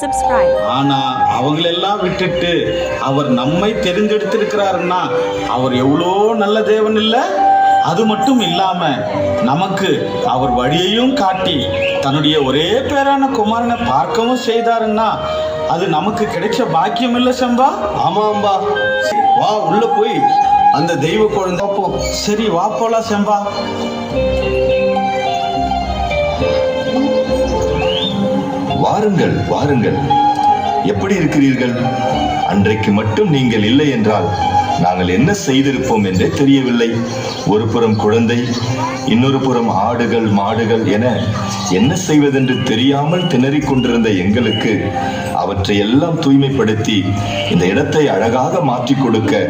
subscribe. ஆனா அவங்களெல்லாம் விட்டுட்டு அவர் நம்மை தெரிஞ்செடுத்திருக்கிறாருன்னா அவர் எவ்வளோ நல்ல தேவன் இல்ல. அது மட்டும் இல்லாம நமக்கு அவர் வழியையும் காட்டி தன்னுடைய ஒரே பேரான குமாரனை பார்க்கவும் செய்தாருன்னா அது நமக்கு கிடைச்ச பாக்கியம் இல்ல சம்பா? ஆமா அம்பா, வா உள்ள போய் அந்த தெய்வ குழந்தை பார்ப்போம். சரி வா போலாம் சம்பா. வாருங்கள் வாருங்கள், எப்படி இருக்கிறீர்கள்? அன்றைக்கு மட்டும் நீங்கள் இல்லை என்றால் நாங்கள் என்ன செய்திருப்போம் என்றே தெரியவில்லை. ஒரு புறம் குழந்தை, இன்னொரு புறம் ஆடுகள் மாடுகள் என என்ன செய்வதென்று தெரியாமல் திணறிக் கொண்டிருந்த எங்களுக்கு அவற்றை எல்லாம் தூய்மைப்படுத்தி இந்த இடத்தை அழகாக மாற்றிக் கொடுக்க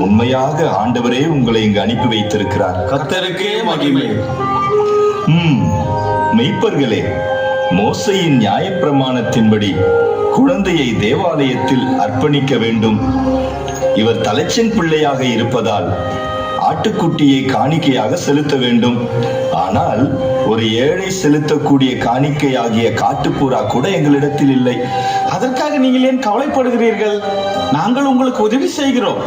உண்மையாக ஆண்டவரே உங்களை இங்கு அனுப்பி வைத்திருக்கிறார். கர்த்தருக்கே மகிமை. மெய்ப்பர்களே, மோசையின் நியாயப்பிரமாணத்தின்படி குழந்தையை தேவாலயத்தில் அர்ப்பணிக்க வேண்டும். இவர் தலைச்சன் பிள்ளையாக இருப்பதால் ஆட்டுக்குட்டியை காணிக்கையாக செலுத்த வேண்டும். ஆனால் ஒரு ஏழை செலுத்தக்கூடிய காணிக்கை ஆகிய காட்டுப்புறா கூட எங்களிடத்தில் இல்லை. அதற்காக நீங்கள் ஏன் கவலைப்படுகிறீர்கள்? நாங்கள் உங்களுக்கு உதவி செய்கிறோம்.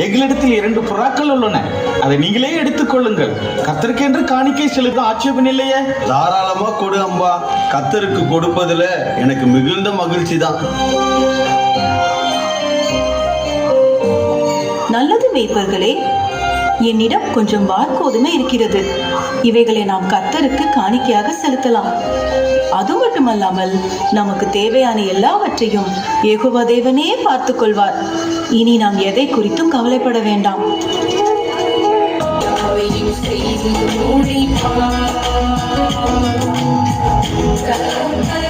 எங்களிடத்தில் 2 புறாக்கள் உள்ளன, அதை நீங்களே எடுத்துக்கொள்ளுங்கள். கர்த்தருக்கென்று காணிக்கை செலுத்த ஆட்சேபம் இல்லையே. தாராளமா கொடு அம்பா, கர்த்தருக்கு கொடுப்பதுல எனக்கு மிகுந்த மகிழ்ச்சி தான். நல்லது மேய்ப்பர்களே, என்னிடம் கொஞ்சம் வார்கோதுமை இருக்கிறது. இவைகளை நாம் கர்த்தருக்கு காணிக்கையாக செலுத்தலாம். அது மட்டுமல்லாமல் நமக்கு தேவையான எல்லாவற்றையும் யெகோவா தேவனே பார்த்துக் கொள்வார். இனி நாம் எதை குறித்தும் கவலைப்பட வேண்டாம். Kau